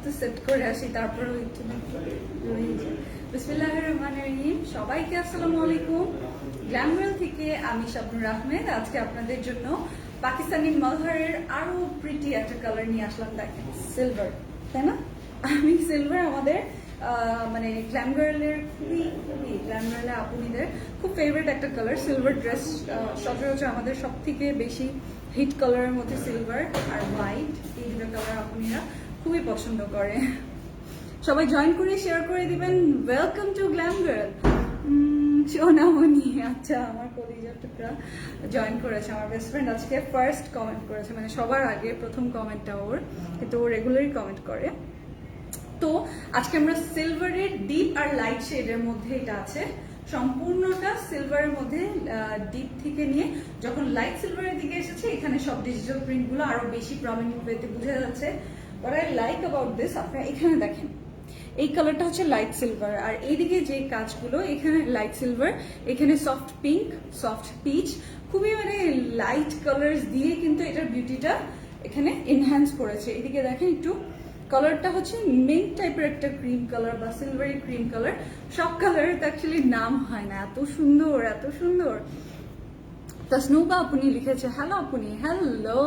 তো সেট করে আসি, তারপরেও একটু রয়ে যায়। বিসমিল্লাহির রহমানির রহিম। সবাইকে আসসালামু আলাইকুম। গ্ল্যামওয়েল থেকে আমি শাবনুর আহমেদ। আজকে আপনাদের জন্য পাকিস্তানি মালহারের আরো প্রিটি একটা কালার নিয়ে আসলাম। দেখেন, সিলভার, তাই না? আমি সিলভার আমাদের মানে গ্ল্যাম গার্লের খুবই গ্ল্যাম গার্লের আপুনিদের খুব ফেভারিট একটা কালার। সিলভার ড্রেস সচরাচর আমাদের সব থেকে বেশি হিট কালারের মধ্যে সিলভার আর হোয়াইট, এই দুটো কালার আপুনিরা খুবই পছন্দ করে। সবাই জয়েন করে শেয়ার করে দিবেন। Welcome to glam girl. সোনামণি, আচ্ছা, আমার কলিজার টুকরা জয়েন করেছে। আমার বেস্ট ফ্রেন্ড আজকে ফার্স্ট কমেন্ট করেছে, মানে সবার আগে প্রথম কমেন্টটা ওর, কিন্তু ও রেগুলারই কমেন্ট করে। তো আজকে আমরা সিলভারের ডিপ আর লাইট শেডের মধ্যে এটা আছে, সম্পূর্ণটা সিলভারের মধ্যে ডিপ থেকে নিয়ে যখন লাইট সিলভারের দিকে এসেছে, এখানে সব ডিজিটাল প্রিন্ট গুলো আরো বেশি প্রমিনেন্ট ওয়েতে বোঝা যাচ্ছে। But I like about this, আপনারা এখানে দেখেন এই কালারটা হচ্ছে লাইট সিলভার, আর এইদিকে যে কাজগুলো এখানে লাইট সিলভার, এখানে সফট পিঙ্ক, সফট পিচ, খুবই মানে লাইট কালার্স দিয়ে কিন্তু এটার বিউটিটা এখানে এনহ্যান্স করেছে। এদিকে দেখেন একটু কালারটা হচ্ছে মিন্ট টাইপের একটা ক্রিম কালার বা সিলভারি ক্রিম কালার। সব কালারের তো অ্যাকচুয়ালি নাম হয় না, এত সুন্দর এত সুন্দর। তাসনুবা আপনি লিখেছে, হ্যালো আপনি, হ্যালো।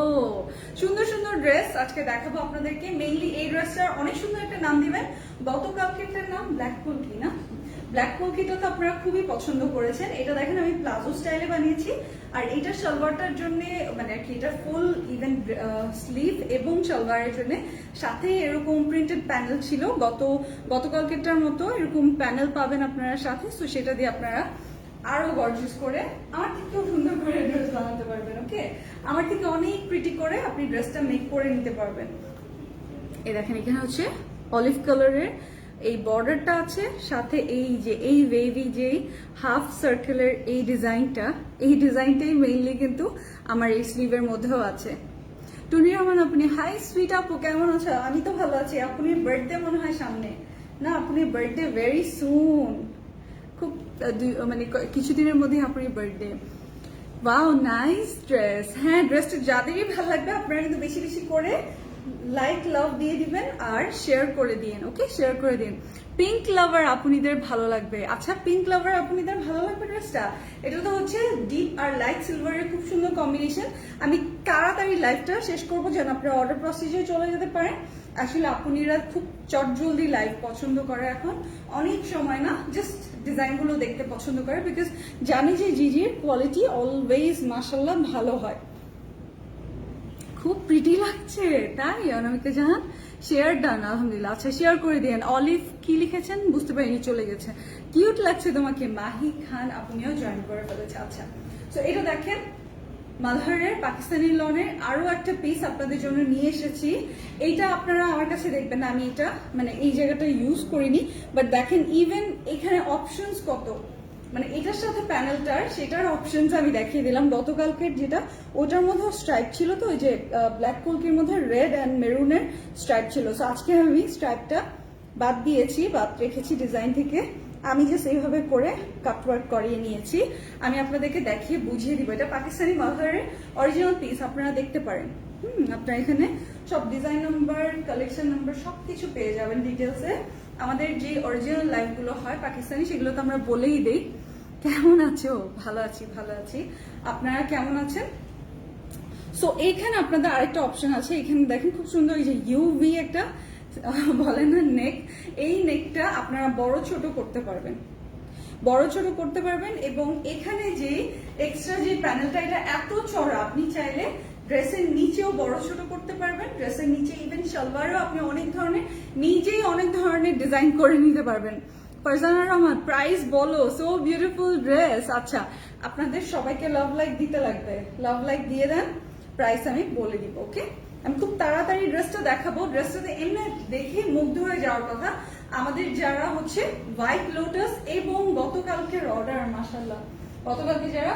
সুন্দর সুন্দর ড্রেস আজকে দেখাবো আপনাদেরকে। মেইনলি এই ড্রেসটার অনেক সুন্দর একটা নাম দিবেন। গতকালকেরটার নাম ব্ল্যাক কলকি, না? ব্ল্যাক কলকিটা তো আপনারা খুবই পছন্দ করেছেন। এটা দেখেন আমি প্লাজো স্টাইলে বানিয়েছি, আর এটা সালোয়ারটার জন্য মানে আর কি এটা ফুল ইভেন স্লিভ এবং সালোয়ারের জন্য সাথে এরকম প্রিন্টেড প্যানেল ছিল। গতকালকেরটার মতো এরকম প্যানেল পাবেন আপনারা সাথে। তো সেটা দিয়ে আপনারা আরো গর্জিয়াস করে আমার থেকে সুন্দর করে ড্রেস বানাতে পারবেন। ওকে, আমার থেকে অনেক প্রিটি করে আপনি ড্রেসটা মেক করে নিতে পারবেন। এই দেখেন এখানে হচ্ছে অলিভ কালারের এই বর্ডারটা আছে, সাথে এই যে এই ওয়েভি যে হাফ সার্কেলের এই ডিজাইনটাই মেইনলি কিন্তু আমার এই স্লিভের মধ্যেও আছে। টুনি রহমান আপনি, হাই সুইট আপু, কেমন আছো? আমি তো ভালো আছি। আপনি বার্থডে মনে হয় সামনে, না? আপনি বার্থডে ভেরি সুন, খুব মানে কিছুদিনের মধ্যে আপনার বার্থডে। Wow, nice dress. হ্যাঁ, ড্রেসটা যাদেরই ভালো লাগবে আপনারা কিন্তু বেশি বেশি করে লাইক লাভ দিয়ে দিবেন আর শেয়ার করে দিন। ওকে, শেয়ার করে দিন। পিঙ্ক লাভার আপনিদের ভালো লাগবে। আচ্ছা, পিঙ্ক লাভার আপনিদের ভালো লাগবে ড্রেসটা। এটা তো হচ্ছে ডিপ আর লাইট সিলভারের খুব সুন্দর কম্বিনেশন। আমি তাড়াতাড়ি লাইভটা শেষ করবো যেন আপনারা অর্ডার প্রসিজারে চলে যেতে পারেন। আসলে আপুনিরা খুব চটজলদি লাইভ পছন্দ করে, এখন অনেক সময় না, জাস্ট ডিজাইনগুলো দেখতে পছন্দ করে, বিকজ জানি যে জিজির কোয়ালিটি অলওয়েজ মাশাল্লাহ ভালো হয়। খুব প্রিটি লাগছে, তাই? অনামিকা জাহান, শেয়ার ডান, আলহামদুলিল্লাহ। আচ্ছা, শেয়ার করে দিন। অলিভ কি লিখেছেন বুঝতে পারিনি, চলে গেছে। কিউট লাগছে তোমাকে। মাহি খান আপনিও জয়েন করে ফেলেছে। আচ্ছা, তো এটা দেখেন মালহারের পাকিস্তানি লনের আরো একটা পিস আপনাদের জন্য নিয়ে এসেছি। এইটা আপনারা আমার কাছে দেখবেন না, আমি এটা মানে এই জায়গাটা ইউজ করিনি, বাট দেখেন ইভেন এখানে অপশনস কত, মানে এটার সাথে প্যানেলটার সেটার অপশনস আমি দেখিয়ে দিলাম। গতকালকের যেটা ওটার মধ্যে স্ট্রাইপ ছিল, তো ওই যে ব্ল্যাক কলকির মধ্যে রেড অ্যান্ড মেরুনের স্ট্রাইপ ছিল। সো আজকে আমি স্ট্রাইপটা বাদ দিয়েছি, বাদ রেখেছি ডিজাইন থেকে। আমি জাস্ট এইভাবে করে কাটওয়ার্ক করিয়ে নিয়েছি। আমি আপনাদেরকে দেখিয়ে বুঝিয়ে দিব। এটা পাকিস্তানি মালহারের অরিজিনাল পিস, আপনারা দেখতে পারেন। আপনারা এখানে সব ডিজাইন নাম্বার, কালেকশন নাম্বার সবকিছু পেয়ে যাবেন ডিটেলসে। আমাদের যে অরিজিনাল লাইভগুলো হয় পাকিস্তানি, সেগুলো তো আমরা বলেই দেই। কেমন আছো? ভালো আছি, ভালো আছি। আপনারা কেমন আছেন? সো এইখানে আপনাদের আরেকটা অপশন আছে। এখানে দেখেন খুব সুন্দর এই যে ইউভি একটা বলে না নেক, এই নেকটা আপনারা বড় ছোট করতে পারবেন, বড় ছোট করতে পারবেন। এবং এখানে যে এক্সট্রা যে প্যানেলটা, এটা এত চড়া, আপনি চাইলে ড্রেসের নিচেও বড় ছোট করতে পারবেন। ড্রেসের নিচে ইভেন সালোয়ারেও আপনি অনেক ধরনের নিজেই অনেক ধরনের ডিজাইন করে নিতে পারবেন। ফারজানা রহমান, প্রাইস বলো। So beautiful dress. আচ্ছা, আপনাদের সবাইকে লাভ লাইক দিতে লাগবে, লাভ লাইক দিয়ে দেন, প্রাইস আমি বলে দিব। ওকে, আমি খুব তাড়াতাড়ি ড্রেসটা দেখাবো। ড্রেসটাতে এমনি দেখে মুগ্ধ হয়ে যাওয়ার কথা আমাদের যারা হচ্ছে হোয়াইট লোটাস এবং গতকালকের অর্ডার, মাশাআল্লাহ, গতকালকে যারা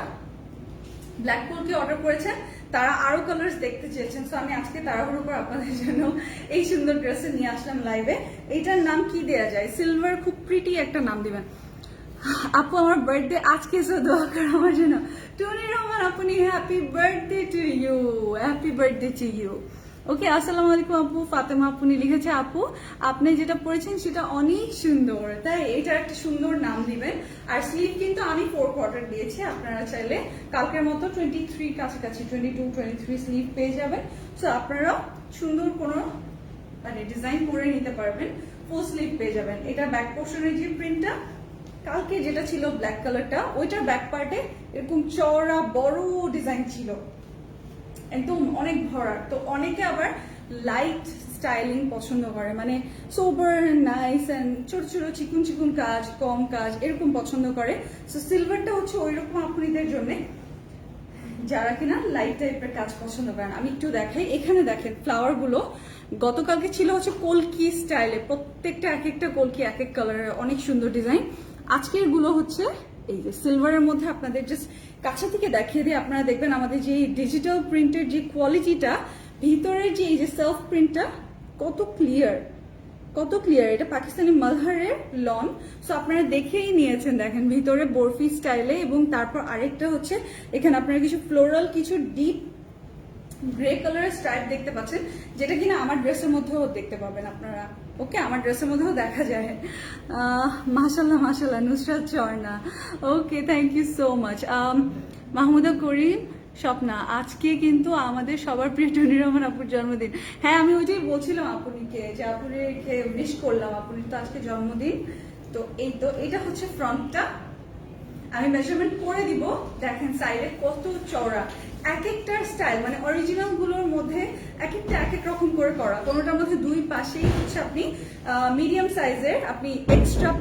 ব্ল্যাক কলকি অর্ডার করেছেন তারা আরো কালার্স দেখতে চেয়েছেন। সো আমি আজকে তাড়াহুড়ো করে আপনাদের জন্য এই সুন্দর ড্রেসে নিয়ে আসলাম লাইভে। এইটার নাম কি দেয়া যায়? সিলভার, খুব প্রিটি একটা নাম দিবেন। আপু আমার বার্থডে আজকে, সো দোয়া করো আমার জন্য। টুনি রহমান আপনি, happy birthday to you, happy birthday to you. Okay, আসসালামু আলাইকুম আপু। ফাতেমা আপনি লিখেছে, আপু আপনি যেটা পড়েছেন সেটা অনেক সুন্দর, তাই এটা একটা সুন্দর নাম দিবেন। আর স্লিভ কিন্তু আমি 4 কোয়ার্টার দিয়েছি, আপনারা চাইলে কালকের মতো 23 কাছাকাছি 22-23 স্লিভ পেয়ে যাবেন। সো আপনারা সুন্দর কোনো মানে ডিজাইন করে নিতে পারবেন, ফুল স্লিভ পেয়ে যাবেন। এটা ব্যাক পোর্শনের যে প্রিন্টটা কালকে যেটা ছিল ব্ল্যাক কালারটা, ওইটার ব্যাক পার্টে এরকম চওড়া বড় ডিজাইন ছিল, একদম অনেক ভরাট। তো অনেকে আবার লাইট স্টাইলিং পছন্দ করে, মানে সোবার নাইস এন্ড ছোট ছোট চিকুন চিকুন কাজ, কম কাজ এরকম পছন্দ করে। সো সিলভারটা হচ্ছে ওইরকম আপনাদের জন্য, যারা কিনা লাইট টাইপের কাজ পছন্দ করেন। আমি একটু দেখাই, এখানে দেখেন ফ্লাওয়ার গুলো গতকালকে ছিল হচ্ছে কলকি স্টাইলে, প্রত্যেকটা এক একটা কলকি এক এক কালারের, অনেক সুন্দর ডিজাইন। আজকের গুলো হচ্ছে এই যে সিলভারের মধ্যে। আপনাদের জাস্ট কাছে থেকে দেখিয়ে দিয়ে আপনারা দেখবেন আমাদের যে ডিজিটাল প্রিন্টের যে কোয়ালিটিটা, ভিতরের যে এই যে সেলফ প্রিন্টটা কত ক্লিয়ার, কত ক্লিয়ার। এটা পাকিস্তানি মালহারের লন। সো আপনারা দেখেই নিয়েছেন, দেখেন ভিতরে বরফি স্টাইলে, এবং তারপর আরেকটা হচ্ছে এখানে আপনারা কিছু ফ্লোরাল, কিছু ডিপ গ্রে কালারের স্ট্রাইপ দেখতে পাচ্ছেন, যেটা কিনা আমার ড্রেসের মধ্যেও দেখতে পাবেন আপনারা। ওকে, আমার ড্রেসের মধ্যেও দেখা যায়। মাশাল্লাহ মাশাল্লাহ, Nusrat Charna, okay, thank you so much. Mahmuda Karim Swapna, আজকে কিন্তু আমাদের সবার প্রিয় টুনি রহমান আপুর জন্মদিন। হ্যাঁ, আমি ওইটাই বলছিলাম আপুনিকে যে আপুনিকে উইশ করলাম, আপুনি তো আজকে জন্মদিন। তো এই তো এটা হচ্ছে ফ্রন্টটা, আমি মেজারমেন্ট করে দিব। দেখেন সাইডে কত চওড়া, এক একটা স্টাইল মানে অরিজিনাল গুলোর মধ্যে এক একটা এক এক রকম করে করা। কোনোটার মধ্যে দুই পাশেই হচ্ছে আপনি মিডিয়াম সাইজের আপনি এক্সট্রা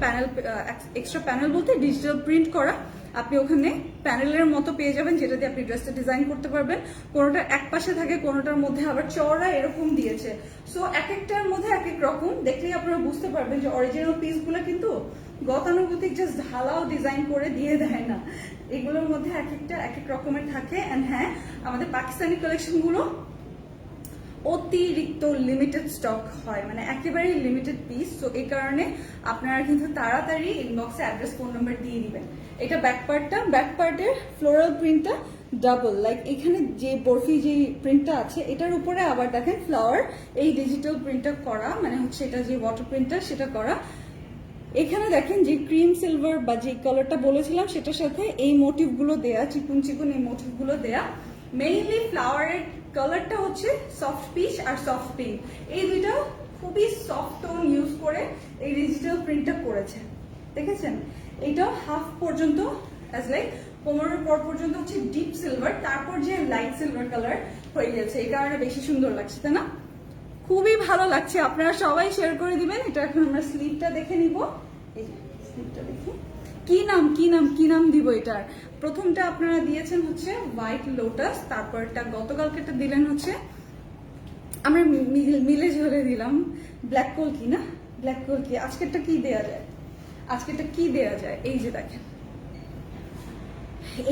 প্যানেল বলতে ডিজিটাল প্রিন্ট করা, আপনি ওখানে প্যানেলের মতো পেয়ে যাবেন, যেটা দিয়ে আপনি ড্রেসটা ডিজাইন করতে পারবেন। কোনোটা এক পাশে থাকে, কোনোটার মধ্যে আবার চওড়া এরকম দিয়েছে। সো এক একটার মধ্যে এক এক রকম, দেখলেই আপনারা বুঝতে পারবেন যে অরিজিনাল পিসগুলো কিন্তু গতানুগতিক জাস্ট ঢালাও ডিজাইন করে দিয়ে দেয় না, এগুলোর মধ্যে এক একটা এক এক রকমের থাকে। অ্যান্ড হ্যাঁ, আমাদের পাকিস্তানি কালেকশনগুলো অতিরিক্ত লিমিটেড স্টক হয়, মানে একেবারেই লিমিটেড পিস। তো এই কারণে আপনারা কিন্তু তাড়াতাড়ি ইনবক্সে অ্যাড্রেস, ফোন নাম্বার দিয়ে দিবেন। এটা ব্যাক পার্টটা, ব্যাক পার্টের ফ্লোরাল প্রিন্টটা ডাবল, লাইক এখানে যে বরফি যে প্রিন্টটা আছে এটার উপরে আবার দেখেন ফ্লাওয়ার, এই ডিজিটাল প্রিন্টটা করা, মানে হচ্ছে এটা যে ওয়াটার প্রিন্টটা সেটা করা। এখানে দেখেন যে ক্রিম সিলভার বা যে কালারটা বলেছিলাম সেটার সাথে এই মোটিভগুলো দেয়া, চিকুন চিকুন এই মোটিভগুলো দেয়া। মেইনলি ফ্লাওয়ারের কালারটা হচ্ছে সফট পিচ আর সফট পিঙ্ক, এই দুইটা খুবই সফট টোন ইউজ করে এই ডিজিটাল প্রিন্টটা করেছে, দেখেছেন। এইটাও হাফ পর্যন্ত অ্যাজ লাইক কোমরের পর পর্যন্ত হচ্ছে ডিপ সিলভার, তারপর যে লাইট সিলভার কালার হয়ে গেছে, এই কারণে বেশি সুন্দর লাগছে, তাই না? খুবই ভালো লাগছে, আপনারা সবাই শেয়ার করে দিবেন। এটা এখন আমরা স্লিভটা দেখে নিব। এই যে স্লিভটা দেখি, কি নাম কি নাম কি নাম দিব এটার। প্রথমটা আপনারা দিয়েছেন হচ্ছে হোয়াইট লোটাস, তারপরটা গতকালকেটা দিলেন হচ্ছে আমরা মিলে ঝরে দিলাম ব্ল্যাক কলকি, না ব্ল্যাক কলকি। আজকেরটা কি দেয়া যায়, আজকেরটা কি দেয়া যায়, এই যে দেখেন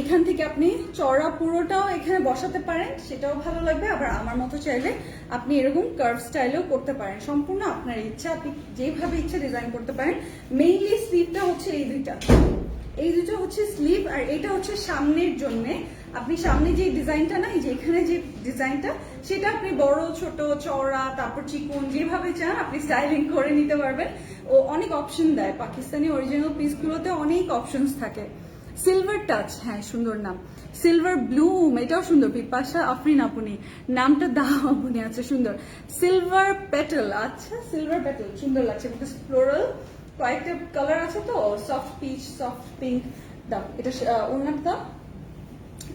এখান থেকে আপনি চড়া পুরোটাও এখানে বসাতে পারেন, সেটাও ভালো লাগবে। আবার আমার মতো চাইলে আপনি এরকম কার্ভ স্টাইলেও করতে পারেন, সম্পূর্ণ আপনার ইচ্ছা, আপনি যেভাবে ইচ্ছা ডিজাইন করতে পারেন। মেইনলি স্লিভটা হচ্ছে এই দুইটা, এই দুটো হচ্ছে স্লিভ, আর এটা হচ্ছে সামনের জন্য। আপনি সামনে যে ডিজাইনটা না, এই যে এখানে যে ডিজাইনটা, সেটা আপনি বড় ছোট চওড়া তারপর চিকন যেভাবে চান আপনি স্টাইলিং করে নিতে পারবেন। ও অনেক অপশন দেয়, পাকিস্তানি অরিজিনাল পিসগুলোতে অনেক অপশনস থাকে। সিলভার টাচ, হ্যাঁ সুন্দর নাম। সিলভার ব্লুম, এটাও সুন্দর। পিপাসা আফরিন আপনি নামটা দাও আপনি, আচ্ছা সুন্দর। সিলভার পেটেল, আচ্ছা সিলভার পেটেল সুন্দর লাগছে, বিকজ ফ্লোরাল কয়েকটা কালার আছে তো, সফট পিচ সফট পিঙ্ক। দাও এটা ওড়নাটা,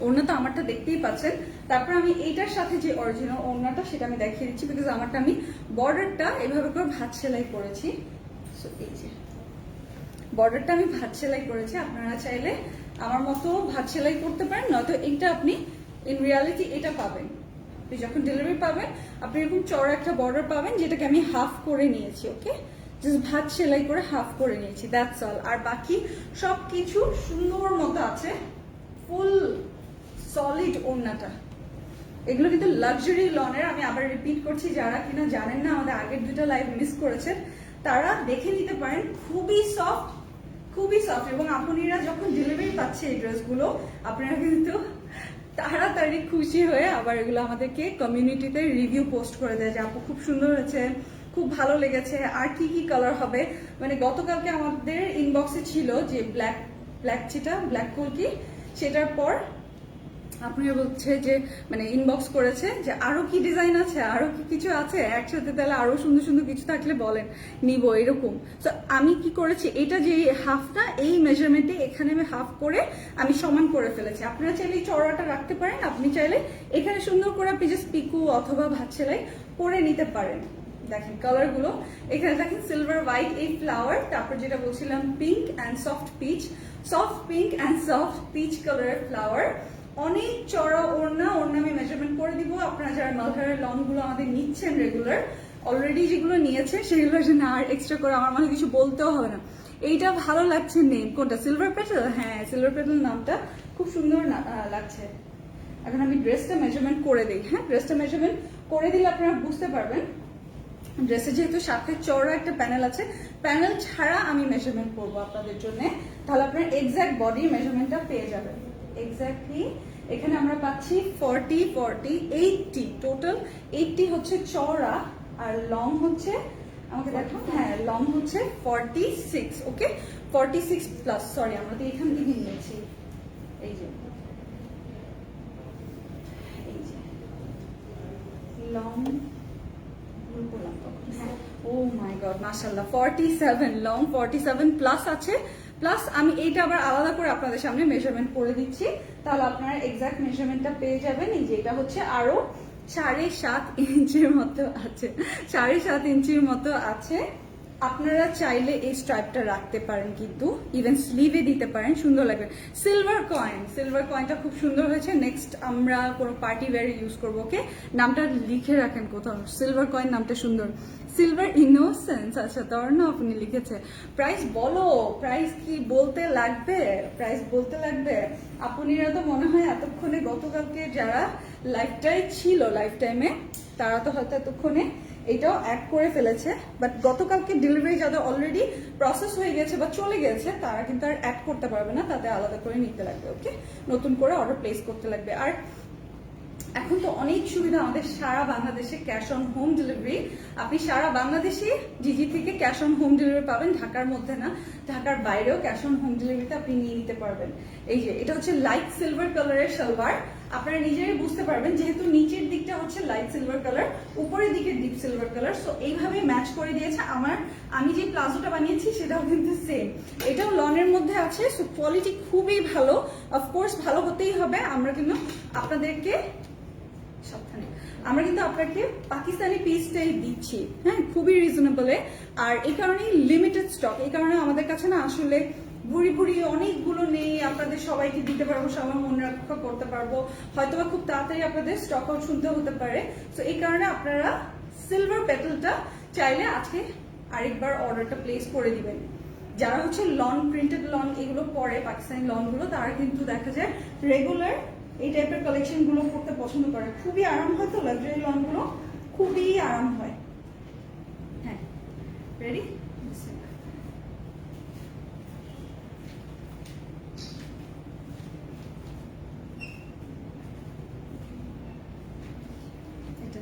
ওড়নাটা আমারটা দেখতেই পাচ্ছেন। তারপর আমি এইটার সাথে যে অরিজিনাল ওড়নাটা সেটা আমি দেখিয়ে দিচ্ছি, বিকজ আমারটা আমি বর্ডারটা এভাবে করে ভাঁজ সেলাই করেছি। সো এই যে বর্ডারটা আমি ভাঁজ সেলাই করেছি, আপনারা চাইলে আমার মতো ভাঁজ সেলাই করতে পারেন, নয়তো এইটা আপনি ইন রিয়ালিটি এটা পাবেন, আপনি যখন ডেলিভারি পাবেন আপনি এরকম চড়া একটা বর্ডার পাবেন, যেটাকে আমি হাফ করে নিয়েছি। ওকে, জাস্ট ভাঁজ সেলাই করে হাফ করে নিয়েছি, দ্যাটস অল। আর বাকি সবকিছু সুন্দর মতো আছে, ফুল সলিড ওড়নাটা। এগুলো কিন্তু লাক্সারি লনের, আমি আবার রিপিট করছি, যারা কিনা জানেন না, আমাদের আগের দুটো লাইভ মিস করেছেন, তারা দেখে নিতে পারেন। খুবই সফট, খুবই সফট। এবং আপনারা যখন ডেলিভারি পাচ্ছে এই ড্রেসগুলো, আপনারা কিন্তু তাড়াতাড়ি খুশি হয়ে আবার এগুলো আমাদেরকে কমিউনিটিতে রিভিউ পোস্ট করে দেয় যে আপু খুব সুন্দর হয়েছে, খুব ভালো লেগেছে, আর কি কি কালার হবে। মানে গতকালকে আমাদের ইনবক্সে ছিল যে ব্ল্যাক চিটা, ব্ল্যাক কলকি, সেটার পর আপনারা বলছে যে মানে ইনবক্স করেছে যে আরো কি ডিজাইন আছে, আরো কি কিছু আছে একসাথে, তাহলে আরো সুন্দর সুন্দর কিছু থাকলে বলেন, নিব এরকম। তো আমি কি করেছি, এটা যে হাফটা এই মেজারমেন্টে এখানে আমি হাফ করে আমি সমান করে ফেলেছি। আপনারা চাইলে এই চড়াটা রাখতে পারেন, আপনি চাইলে এখানে সুন্দর করে আপনি জাস্ট পিকু অথবা ভাত সেলাই করে নিতে পারেন। দেখেন কালারগুলো, এখানে দেখেন সিলভার হোয়াইট এই ফ্লাওয়ার, তারপর যেটা বলছিলাম pink and soft peach, soft pink and soft peach কালারের ফ্লাওয়ার। অনেক চড়া ওড়না আমি মেজারমেন্ট করে দিব। আপনারা যারা মালহারের লং গুলো আমাদের নিচ্ছেন রেগুলার, অলরেডি যেগুলো নিয়েছে সেগুলোর জন্য আর এক্সট্রা করে আমার মনে কিছু বলতেও হবে না। এইটা ভালো লাগছে নেম কোনটা, সিলভার পেটাল? হ্যাঁ, সিলভার পেটাল নামটা খুব সুন্দর লাগছে। এখন আমি ড্রেসটা মেজারমেন্ট করে দিই। হ্যাঁ, ড্রেসটা মেজারমেন্ট করে দিলে আপনারা বুঝতে পারবেন। ড্রেসে যেহেতু সাথে চওড়া একটা প্যানেল আছে, প্যানেল ছাড়া আমি মেজারমেন্ট করবো আপনাদের জন্য, তাহলে আপনার এক্সাক্ট বডি মেজারমেন্টটা পেয়ে যাবেন। এক্স্যাক্টলি এখানে আমরা পাচ্ছি 40, 40, 80, টোটাল 80 হচ্ছে চওড়া, আর লং হচ্ছে, আমাকে দেখো, হ্যাঁ লং হচ্ছে 46। ওকে, 46 প্লাস, সরি আমরা তো এখান থেকে নিয়েছি, এই যে লং ও মাই গড মাশাআল্লাহ 47 লং 47 প্লাস আছে। প্লাস আমি এইটা আবার আলাদা করে আপনাদের সামনে মেজারমেন্ট করে দিচ্ছি, তাহলে আপনারা এক্সাক্ট মেজারমেন্টটা পেয়ে যাবেন। এই যে এটা হচ্ছে আরো 7.5 ইঞ্চির মতো আছে, 7.5 ইঞ্চির মতো আছে। আপনারা চাইলে এই স্ট্রাইপটা রাখতে পারেন, কিন্তু ইভেন স্লিভে দিতে পারেন, সুন্দর লাগবে। সিলভার কয়েনটা খুব সুন্দর হয়েছে। নেক্সট আমরা কোনো পার্টি ওয়্যারে ইউজ করবো। ওকে, নামটা লিখে রাখেন কোথাও, সিলভার কয়েন নামটা সুন্দর। সিলভার ইনোসেন্স, আচ্ছা তর্ণ আপনি লিখেছে। প্রাইস বলো, প্রাইস কি বলতে লাগবে? প্রাইস বলতে লাগবে। আপনিরা তো মনে হয় এতক্ষণে, গতকালকে যারা লাইফটাই ছিল, লাইফ টাইমে, তারা তো হয়তো এতক্ষণে এটাও অ্যাড করে ফেলেছে। বাট গতকালকে ডেলিভারি যাদের অলরেডি প্রসেস হয়ে গেছে বা চলে গেছে, তারা কিন্তু আর অ্যাড করতে পারবে না, তাতে আলাদা করে নিতে লাগবে। ওকে, নতুন করে অর্ডার প্লেস করতে লাগবে। আর এখন তো অনেক সুবিধা আমাদের, সারা বাংলাদেশে ক্যাশ অন হোম ডেলিভারি। আপনি সারা বাংলাদেশে জিজি থেকে ক্যাশ অন হোম ডেলিভারি পাবেন, ঢাকার মধ্যে না, ঢাকার বাইরেও ক্যাশ অন হোম ডেলিভারিতে আপনি নিয়ে নিতে পারবেন। এই যে এটা হচ্ছে লাইট সিলভার কালারের সালোয়ার, আপনারা নিজেরাই বুঝতে পারবেন, যেহেতু নিচের দিকটা হচ্ছে লাইট সিলভার কালার, উপরের দিকে ডিপ সিলভার কালার, সো এইভাবে ম্যাচ করে দিয়েছে। আমি যে প্লাজোটা বানিয়েছি সেটাও কিন্তু সেম, এটাও লনের মধ্যে আছে। সো কোয়ালিটি খুবই ভালো, অফকোর্স ভালো হতেই হবে। আমরা কিন্তু আপনাদেরকে সাবধানে, আমরা কিন্তু আপনাকে পাকিস্তানি পিসটাই দিচ্ছি, হ্যাঁ, খুবই রিজনেবলে। আর এই কারণেই লিমিটেড স্টক, এই কারণে আমাদের কাছে না আসলে ভুড়ি অনেকগুলো নেই, আপনাদের সবাইকে দিতে পারবো, সবাই মনে রক্ষা করতে পারবো, হয়তোবা খুব তাড়াতাড়ি আপনাদের স্টক আউট শুনতে হতে পারে। তো এই কারণে আপনারা সিলভার পেটালটা চাইলে আজকে আরেকবার অর্ডারটা প্লেস করে দিবেন। যারা হচ্ছে লন, প্রিন্টেড লন এগুলো পরে, পাকিস্তানি লনগুলো, তারা কিন্তু দেখা যায় রেগুলার এই টাইপের কালেকশন গুলো পড়তে পছন্দ করে। খুবই আরাম হয়, তো লাক্সারি লন গুলো খুবই আরাম হয়। হ্যাঁ, রেডি? এটা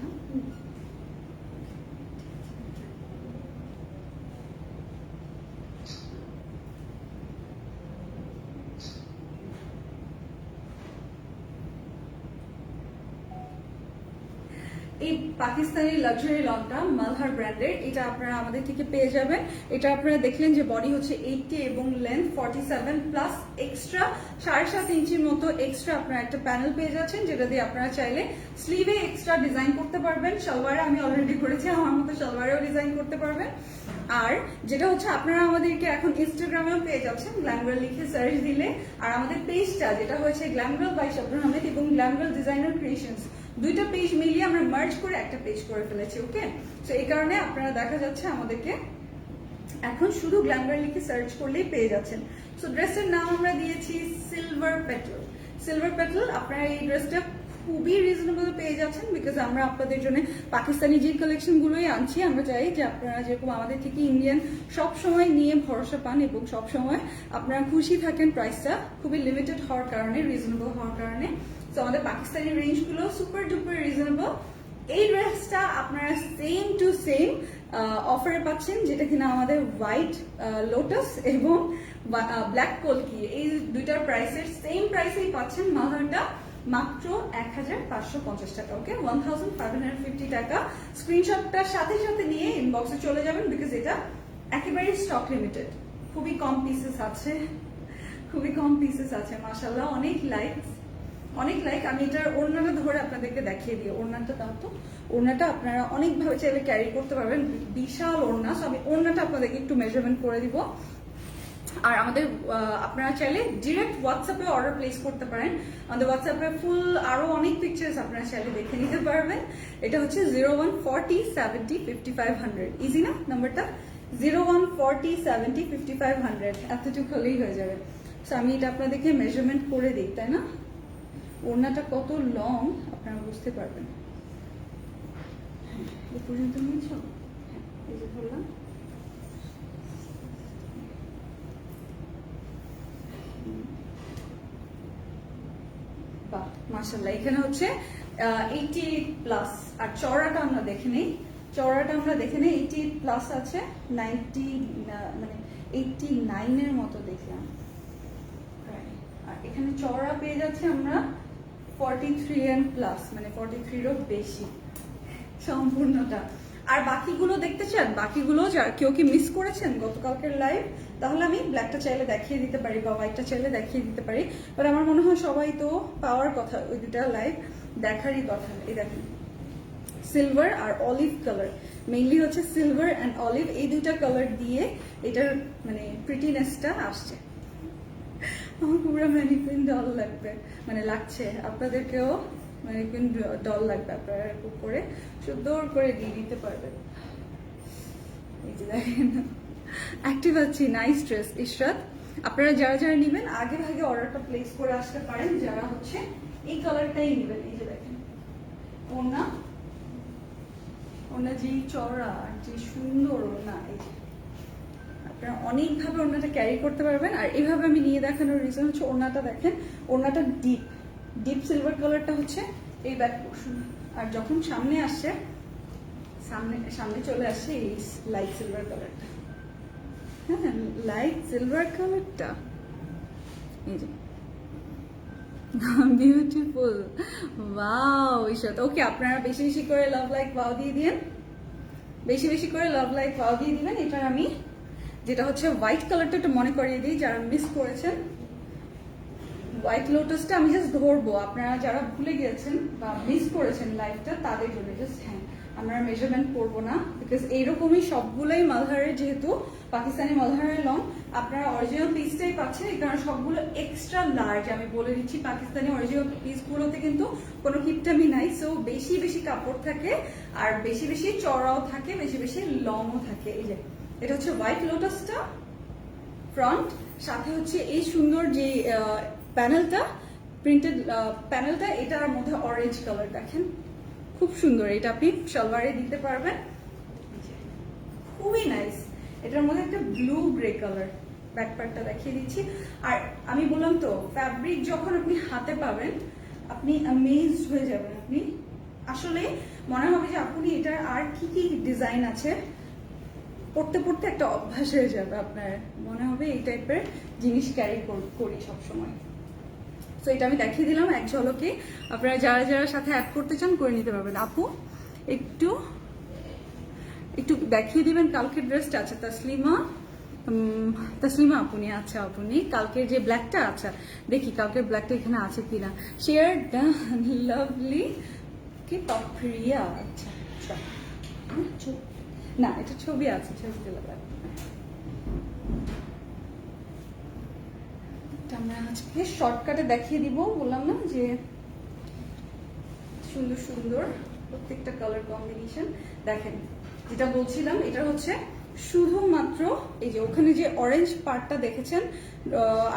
এই পাকিস্তানি লাক্সারি লনটা মালহার ব্র্যান্ডের, এটা আপনারা আমাদের থেকে পেয়ে যাবেন। এটা আপনারা দেখলেন যে বডি হচ্ছে 80 এবং লেন্থ 47 প্লাস এক্সট্রা 7.5 ইঞ্চির মতো এক্সট্রা আপনারা একটা প্যানেল পেয়ে যাচ্ছেন, যেটা দিয়ে আপনারা চাইলে স্লিভে এক্সট্রা ডিজাইন করতে পারবেন। সালোয়ারে আমি অলরেডি করেছি, আমার মতো সালোয়ারেও ডিজাইন করতে পারবেন। আর যেটা হচ্ছে আপনারা আমাদেরকে এখন ইনস্টাগ্রামেও পেয়ে যাচ্ছেন, গ্ল্যামগার্ল লিখে সার্চ দিলে। আর আমাদের পেজটা যেটা হয়েছে গ্ল্যামগার্ল বাই শাবনুর আহমেদ এবং গ্ল্যামগার্ল ডিজাইনার ক্রিয়েশনস, দুইটা পেজ মিলিয়ে আমরা মার্জ করে একটা পেজ করে ফেলেছি। ওকে, তো এই কারণে আপনারা দেখা যাচ্ছে আমাদেরকে এখন শুধু গ্ল্যামগার্ল লিখে সার্চ করলেই পেয়ে যাচ্ছেন। সো ড্রেসের নাম আমরা দিয়েছি সিলভার পেটাল। সিলভার পেটাল, আপনারা এই ড্রেসটা খুবই রিজনেবল পেয়ে যাচ্ছেন, বিকজ আমরা আপনাদের জন্য পাকিস্তানি যে কালেকশন গুলোই আনছি। আমরা চাই যে আপনারা যেরকম আমাদের থেকে ইন্ডিয়ান সব সময় নিয়ে ভরসা পান এবং সব সময় আপনারা খুশি থাকেন। প্রাইসটা খুবই লিমিটেড হওয়ার কারণে, রিজনেবল হওয়ার কারণে তো আমাদের পাকিস্তানি রেঞ্জগুলো সুপার ডুপার রিজনেবল। এই ড্রেসটা আপনারা সেম টু সেম অফারে পাচ্ছেন, যেটা কিনা আমাদের হোয়াইট লোটাস এবং ব্ল্যাক কলকি, এই দুইটার প্রাইসের সেম প্রাইসেই পাচ্ছেন। মালহারটা মাত্র 1550 টাকা। ওকে, 1550 টাকা। স্ক্রিনশটটার সাথে সাথে নিয়ে ইনবক্সে চলে যাবেন, বিকজ এটা একেবারে স্টক লিমিটেড, খুবই কম পিসেস আছে, খুবই কম পিসেস আছে। মাশাআল্লাহ, অনেক লাইক। আমি এটার ওড়নাটা ধরে আপনাদেরকে দেখিয়ে দিই। ওড়নাটা দাও তো। ওড়নাটা আপনারা অনেকভাবে চাইলে ক্যারি করতে পারবেন, বিশাল ওড়না। সো আমি ওড়নাটা আপনাদেরকে একটু মেজারমেন্ট করে দিব। আর আমাদের আপনারা চাইলে ডিরেক্ট হোয়াটসঅ্যাপে অর্ডার প্লেস করতে পারেন। আমাদের হোয়াটসঅ্যাপে ফুল আরো অনেক পিকচার্স আপনারা চাইলে দেখে নিতে পারবেন। এটা হচ্ছে 0140705500। ইজি না নাম্বারটা? 0140705500, এতটুকু হলেই হয়ে যাবে। সো আমি এটা আপনাদেরকে মেজারমেন্ট করে দিই, তাই না? ওড়নাটা কত লং আপনারা বুঝতে পারবেন। এ পর্যন্ত নিয়েছ? হ্যাঁ, এই যে ধরলাম। মাশাআল্লাহ, এখানে হচ্ছে 88+। আর চওড়াটা আমরা দেখে নেই, 88+ আছে। 90 মানে 89 এর মতো দেখলাম। আর এখানে চওড়া পেয়ে যাচ্ছে আমরা 43+, মানে 43-এরও বেশি সম্পূর্ণটা। আর বাকিগুলো দেখতে চান? বাকিগুলো কেউ কি মিস করেছেন গতকালকের লাইভ, তাহলে আমি ব্ল্যাকটা চাইলে দেখিয়ে দিতে পারি বা হোয়াইটটা চাইলে দেখিয়ে দিতে পারি। বাট আমার মনে হয় সবাই তো পাওয়ার কথা, ওই দুটা লাইভ দেখারই কথা। এই দেখেন, সিলভার আর অলিভ কালার, মেইনলি হচ্ছে সিলভার অ্যান্ড অলিভ, এই দুইটা কালার দিয়ে এটার মানে প্রিটিনেসটা আসছে। আমার পুরো ম্যানিকুইন ডল লাগবে, মানে লাগছে। আপনাদেরকেও ম্যানিকুইন ডল লাগবে, আপনারা এরকম করে সুন্দর করে দিয়ে দিতে পারবেন। এই যে দেখেন, অ্যাক্টিভ আছি। Nice dress Ishrat. আপনারা যারা যারা নেবেন আগে ভাগে অর্ডারটা প্লেস করে আসতে পারেন, যারা হচ্ছে এই কালারটাই নেবেন। এই যে দেখেন, ওনা যেই চড়া আর যে সুন্দর ওনা, এই যে আপনারা অনেকভাবে ওনাটা ক্যারি করতে পারবেন। আর এইভাবে আমি নিয়ে দেখানোর রিজন হচ্ছে ওনাটা দেখেন, ওনাটা ডিপ সিলভার কালারটা হচ্ছে এই ব্যাক পোর্শন, আর যখন সামনে আসছে, সামনে চলে আসছে এই লাইট সিলভার কালারটা। হ্যাঁ, লাইট সিলভার কালারটা, এই যে বিউটিফুল। ওয়াও ইশরাত। ওকে, আপনারা বেশি বেশি করে লাভ লাইক ওয়াও দিয়ে দিন, বেশি বেশি করে লাভ লাইক ওয়াও দিয়ে দিবেন। এটার আমি যেটা হচ্ছে হোয়াইট কালারটা একটু মনে করিয়ে দিই, যারা মিস করেছেন। হোয়াইট লোটাসটা আমি জাস্ট ধরবো, আপনারা যারা ভুলে গিয়েছেন বা মিস করেছেন লাইভটা তাদের জন্য জাস্ট। হ্যাঁ, আমরা মেজারমেন্ট করবো না, বিকজ এইরকমই সবগুলোই মালহারের, যেহেতু পাকিস্তানি মালহারের লং, আপনারা অরিজিনাল পিসটাই পাচ্ছেন। এই কারণে সবগুলো এক্সট্রা লার্জ। আমি বলে দিচ্ছি, পাকিস্তানি অরিজিনাল পিসগুলোতে কিন্তু কোনো কিপটামি নাই। সো বেশি বেশি কাপড় থাকে, আর বেশি বেশি চড়াও থাকে, বেশি বেশি লংও থাকে। এই যে এটা হচ্ছে হোয়াইট লোটাসটা ফ্রন্ট, সাথে হচ্ছে এই সুন্দর যে প্যানেলটা, প্রিন্টেড প্যানেলটা, এটার মধ্যে অরেঞ্জ কালার দেখেন, খুব সুন্দর। এটা আপনি সালোয়ারে দিতে পারবেন, খুবই নাইস। এটার মধ্যে একটা ব্লু গ্রে কালার। ব্যাক পার্টটা দেখিয়ে দিচ্ছি। আর আমি বললাম তো, ফ্যাব্রিক যখন আপনি হাতে পাবেন আপনি অ্যামেজড হয়ে যাবেন। আপনি আসলে মনে হবে যে আপনি এটার আর কি কি ডিজাইন আছে, পড়তে পড়তে একটা অভ্যাস হয়ে যাবে, আপনার মনে হবে এই টাইপের জিনিস ক্যারি করি সবসময়। তো এটা আমি দেখিয়ে দিলাম এক ঝলকে। আপনারা যারা যারা সাথে অ্যাড করতে চান করে নিতে পারবেন। আপু একটু দেখিয়ে দিবেন কালকের ড্রেসটা। আচ্ছা, তসলিমা আপনি, আচ্ছা আপনি কালকের যে ব্ল্যাকটা, আচ্ছা দেখি কালকের ব্ল্যাকটা এখানে আছে কিনা। শেয়ার দ্য লাভলি কি পাপ্রিয়া। আচ্ছা না, এটা ছবি আছে, ছবি দিলে আমরা আজকে শর্টকাটে দেখিয়ে দিব। বললাম না যে সুন্দর সুন্দর প্রত্যেকটা কালার কম্বিনেশন। দেখেন, যেটা বলছিলাম, এটা হচ্ছে শুধুমাত্র এই যে ওখানে যে অরেঞ্জ পার্টটা দেখেছেন,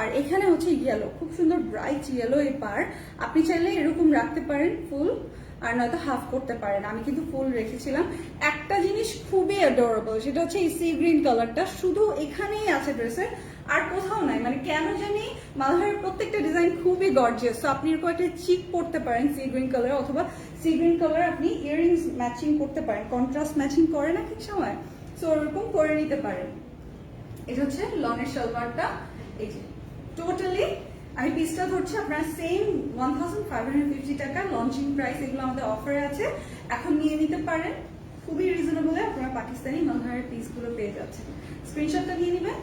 আর এখানে হচ্ছে ইয়েলো, খুব সুন্দর ব্রাইট ইয়েলো এই পার। আপনি চাইলে এরকম রাখতে পারেন ফুল, আর নয়তো হাফ করতে পারেন। আমি কিন্তু ফুল রেখেছিলাম। একটা জিনিস জিনিস খুবই অ্যাডোরেবল, সেটা হচ্ছে এই সি গ্রিন কালারটা, শুধু এখানেই আছে ড্রেসের, আর কোথাও নাই। মানে কেন জানি মালহারের প্রত্যেকটা ডিজাইন খুবই গর্জিয়াস। তো আপনি এরকম একটা চিক পরতে পারেন সি গ্রিন কালার, অথবা সি গ্রিন কালার আপনি ইয়াররিংস ম্যাচিং করতে পারেন, কন্ট্রাস্ট ম্যাচিং করে না ঠিক সময়, সো ওরকম করে নিতে পারেন। এটা হচ্ছে লনের সালোয়ারটা। এই যে টোটালি আমি পিসটা ধরছি আপনার সেম 1550 টাকা লঞ্চিং প্রাইস, এগুলো আমাদের অফারে আছে, এখন নিয়ে নিতে পারেন খুবই রিজনেবলে। আপনারা পাকিস্তানি মালহারের পিসগুলো পেয়ে যাচ্ছেন, স্ক্রিনশটটা নিয়ে নেবেন।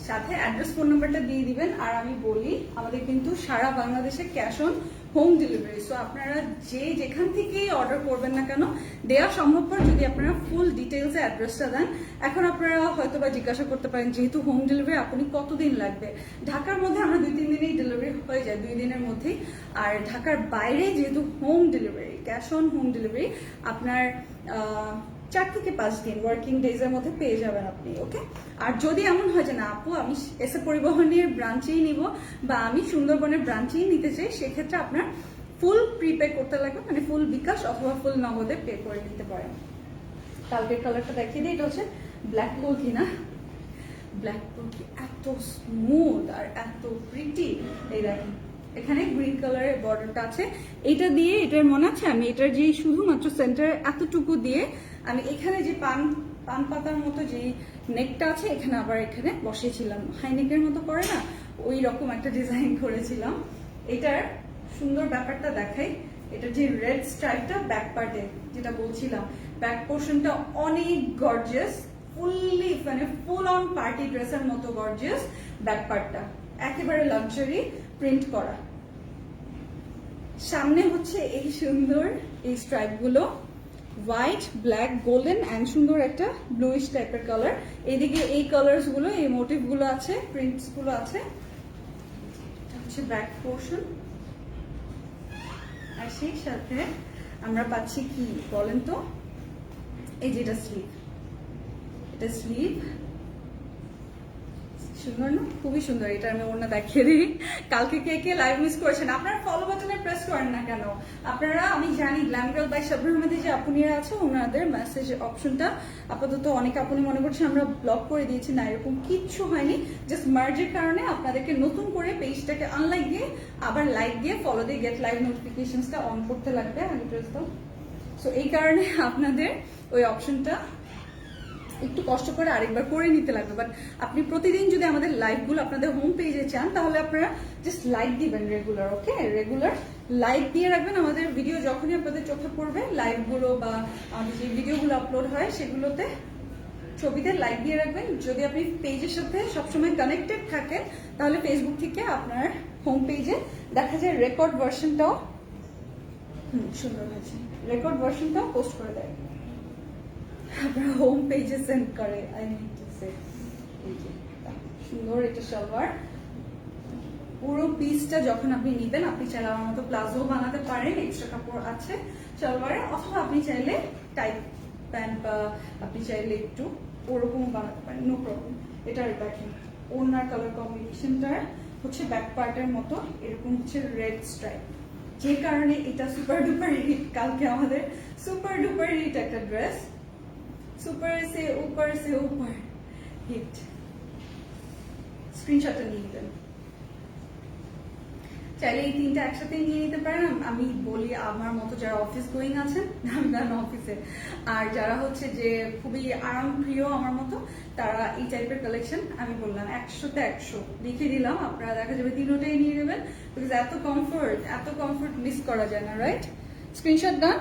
সাথে অ্যাড্রেস ফোন নাম্বারটা দিয়ে দিবেন। আর আমি বলি আমাদের কিন্তু সারা বাংলাদেশে cash on home delivery, so আপনারা যে যেখান থেকেই অর্ডার করবেন না কেন দেওয়া সম্ভবপর যদি আপনারা ফুল ডিটেলসে অ্যাড্রেসটা দেন। এখন আপনারা হয়তো বা জিজ্ঞাসা করতে পারেন যেহেতু হোম ডেলিভারি আপনি কতদিন লাগবে, ঢাকার মধ্যে আমরা 2-3 দিনেই ডেলিভারি হয়ে যায়, 2 দিনের মধ্যেই। আর ঢাকার বাইরে যেহেতু home delivery, cash on home delivery, আপনার 4 থেকে 5 দিন ওয়ার্কিং ডেজের মধ্যে পেয়ে যাবেন আপনি, ওকে। আর যদি এমন হয় যে না আপু আমি এসে পরিবহনের ব্রাঞ্চেই নিব বা আমি সুন্দরবনের ব্রাঞ্চেই নিতে চাই, সেক্ষেত্রে আপনার ফুল প্রিপে করতে লাগবে, মানে ফুল বিকাশ অথবা ফুল নগদে পে করে নিতে পারেন। কালকের কালারটা দেখিয়ে দিই, এটা হচ্ছে ব্ল্যাক পোলকি না, ব্ল্যাক পোলকি এত স্মুথ আর এত প্রিটি। এই দেখেন এখানে গ্রিন কালারের বর্ডারটা আছে, এটা দিয়ে এটার মনে আছে আমি এটার যে শুধুমাত্র সেন্টার এতটুকু দিয়ে আমি এখানে যে পান পাতার মতো যে নেকটা আছে এখানে আবার এখানে বসিয়েছিলাম, হাইনেকের মতো করে না, ওই রকম একটা ডিজাইন করেছিলাম। এটার সুন্দর ব্যাপারটা দেখাই, এটা যে রেড স্ট্রাইপটা ব্যাক পার্টে যেটা বলছিলাম, ব্যাক পোর্শনটা অনেক গর্জিয়াস, ফুললি মানে ফুল অন পার্টি ড্রেসের মতো গর্জিয়াস ব্যাক পার্টটা, একেবারে লাক্সারি প্রিন্ট করা। সামনে হচ্ছে এই সুন্দর এই স্ট্রাইপ গুলো, হোয়াইট, ব্ল্যাক, গোল্ডেন অ্যান্ড সুন্দর একটা ব্লুইশ টাইপের কালার। এইদিকে এই কালার্স গুলো, এই মোটিভ গুলো আছে, প্রিন্টস গুলো আছে। এটা হচ্ছে ব্যাক পোর্শন, আর সেই সাথে আমরা পাচ্ছি কি বলেন তো, এই যে এটা স্লিভ, এটা স্লিভ সুন্দর না, খুবই সুন্দর। এটা আমি ওনা দেখিয়ে দিই, কালকে কে কে লাইভ মিস করেছেন আপনারা ফলো বাটনে প্রেস করেন না কেন আপনারা। আমি জানি গ্ল্যাম গার্ল বাই শাবনুর আহমেদের যে আপুনিরা আছে ওনাদের মেসেজ অপশনটা আপাতত অনেক আপনি মনে করছেন আমরা ব্লক করে দিয়েছি, না এরকম কিচ্ছু হয়নি, জাস্ট মার্জের কারণে আপনাদেরকে নতুন করে পেজটাকে আনলাইক দিয়ে আবার লাইক দিয়ে ফলো দিয়ে গেট লাইভ নোটিফিকেশনসটা অন করতে লাগবে আগে প্রেস দাও। সো এই কারণে আপনাদের ওই অপশনটা একটু কষ্ট করে আরেকবার করে নিতে লাগবে। বাট আপনি প্রতিদিন যদি আমাদের লাইভগুলো আপনাদের হোম পেজে চান তাহলে আপনারা জাস্ট লাইক দিবেন রেগুলার, ওকে, রেগুলার লাইক দিয়ে রাখবেন। আমাদের ভিডিও যখনই আপনাদের চোখে পড়বে লাইভগুলো বা আমাদের যে ভিডিওগুলো আপলোড হয় সেগুলোতে ছবিতে লাইক দিয়ে রাখবেন। যদি আপনি পেজের সাথে সবসময় কানেক্টেড থাকেন তাহলে ফেসবুক থেকে আপনার হোম পেজে দেখা যায় রেকর্ড ভার্সনটাও সুন্দর হয়েছে, রেকর্ড ভার্সনটাও পোস্ট করে দেয়, আপনার হোম পেজে সেন্ড করে। আই নিড টু সে এই যে সুন্দর এটা সালোয়ার, পুরো পিসটা যখন আপনি নিবেন আপনি চাইলে আমার মতো প্লাজো বানাতে পারেন, এক্সট্রা কাপড় আছে সালোয়ারে, অথবা আপনি চাইলে টাইট প্যান্ট বা আপনি চাইলে একটু ওরকমও বানাতে পারেন, নো প্রবলেম। এটার দেখেন ওনার কালার কম্বিনেশনটা হচ্ছে ব্যাক পার্টের মতো এরকম হচ্ছে রেড স্ট্রাইপ, যে কারণে এটা সুপার ডুপার হিট, কালকে আমাদের সুপার ডুপার হিট একটা ড্রেস, সুপার সে উপর হিট। স্ক্রিনশটটা নিয়ে নেবেন, চাইলে এই তিনটা একসাথে নিয়ে নিতে পারেন। আমি বলি আমার মতো যারা অফিস গোয়িং আছেন, নাম অফিসে, আর যারা হচ্ছে যে খুবই আরাম প্রিয় আমার মতো, তারা এই টাইপের কালেকশন আমি বললাম 100তে 100 লিখে দিলাম, আপনারা দেখা যাবে তিনটাই নিয়ে নেবেন, বিকজ এত কমফোর্ট মিস করা যায় না, রাইট? স্ক্রিনশট ডান,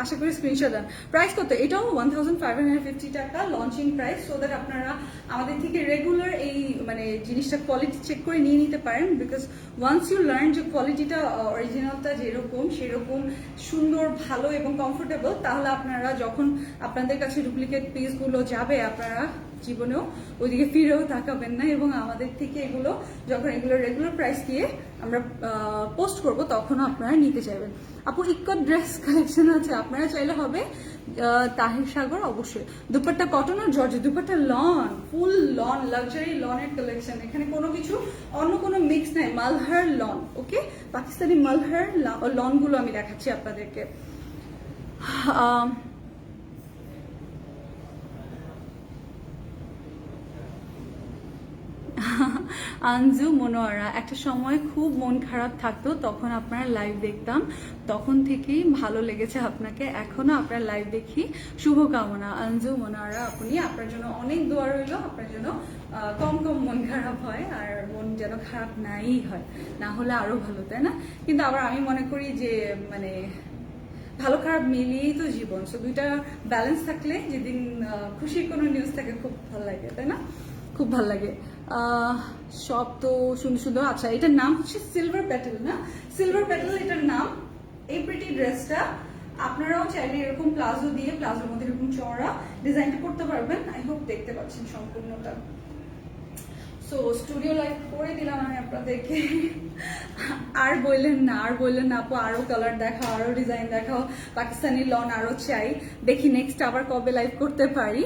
আশা করি স্ক্রিনশট দেন। প্রাইস কত? এটাও 1550 টাকা লঞ্চিং প্রাইস, সো দ্যাট আপনারা আমাদের থেকে রেগুলার এই মানে জিনিসটা কোয়ালিটি চেক করে নিয়ে নিতে পারেন, বিকজ ওয়ান্স ইউ লার্ন যে কোয়ালিটিটা অরিজিনালটা যেরকম সেরকম সুন্দর ভালো এবং কমফোর্টেবল, তাহলে আপনারা যখন আপনাদের কাছে ডুপ্লিকেট পিসগুলো যাবে আপনারা জীবনেও ওইদিকে ফিরেও তাকাবেন না, এবং আমাদের থেকে এগুলো যখন এগুলো রেগুলার প্রাইস দিয়ে আমরা পোস্ট করব তখনও আপনারা নিতে চাইবেন। আপু ইক্কত ড্রেস কালেকশন আছে, আপনারা চাইলে হবে তাহির সাগর অবশ্যই। দুপাট্টা কটন আর জর্জেট, দুপাট্টা লন, ফুল লন, লাক্সারি লনের কালেকশন। এখানে কোনো কিছু অন্য কোনো মিক্স নাই, মালহার লন। ওকে, পাকিস্তানি মালহার লনগুলো আমি দেখাচ্ছি আপনাদেরকে। আঞ্জু মনোয়ারা, একটা সময় খুব মন খারাপ থাকতো, তখন আপনার লাইভ দেখতাম, তখন থেকেই ভালো লেগেছে আপনাকে, এখনো আপনার লাইভ দেখি, শুভকামনা। আঞ্জু মনোয়ারা, আপনি আপনার জন্য অনেক দোয়া রইল, আপনার জন্য কম কম মন খারাপ হয় আর মন যেন খারাপ নাই হয়, না হলে আরো ভালো, তাই না? কিন্তু আবার আমি মনে করি যে মানে ভালো খারাপ মিলিয়েই তো জীবন, সো দুইটা ব্যালেন্স থাকলে যেদিন খুশির কোনো নিউজ থাকে খুব ভালো লাগে, তাই না? খুব ভালো লাগে। সব তো সুন্দর সুন্দর। আচ্ছা, এটার নাম হচ্ছে সিলভার প্যাটেল, না? সিলভার প্যাটেল এটার নাম। এই প্রিটি ড্রেসটা আপনারাও চাইলে এরকম প্লাজো দিয়ে, প্লাজোর মধ্যে এরকম চওড়া ডিজাইনটা করতে পারবেন। আই হোপ দেখতে পাচ্ছেন সম্পূর্ণটা। সো স্টুডিও লাইভ করে দিলাম আমি আপনাদেরকে। আর বললেন না, আর বললেন না আপু, আরো কালার দেখাও, আরো ডিজাইন দেখাও, পাকিস্তানি লন আরো চাই। দেখি নেক্সট আবার কবে লাইভ করতে পারি।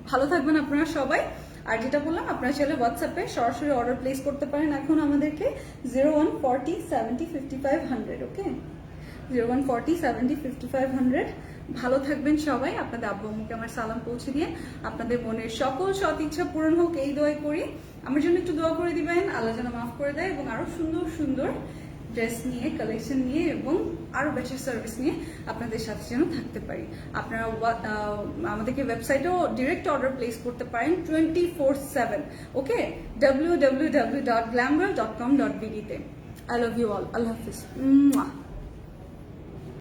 ভালো থাকবেন আপনারা সবাই। আর যেটা বললাম, আপনারা চাইলে হোয়াটসঅ্যাপে সরাসরি অর্ডার প্লেস করতে পারেন এখন আমাদেরকে 0140 70 5500। ওকে, 0140 70 5500। ভালো থাকবেন সবাই। আপনাদের আব্বু আম্মুকে আমার সালাম পৌঁছে দিয়ে আপনাদের মনের সকল সৎ ইচ্ছা পূরণ হোক এই দোয়াই করি। আমার জন্য একটু দোয়া করে দিবেন, আল্লাহ যেন মাফ করে দেয় এবং আরো সুন্দর সুন্দর ড্রেস নিয়ে, কালেকশন নিয়ে এবং আরো বেটার সার্ভিস নিয়ে আপনাদের সাথে যেন থাকতে পারি। আপনারা আমাদেরকে ওয়েবসাইটেও ডিরেক্ট অর্ডার প্লেস করতে পারেন 24/7। ওকে, www.glamgirl.com.bd তে। I love you all. আল্লাহ হাফিজ।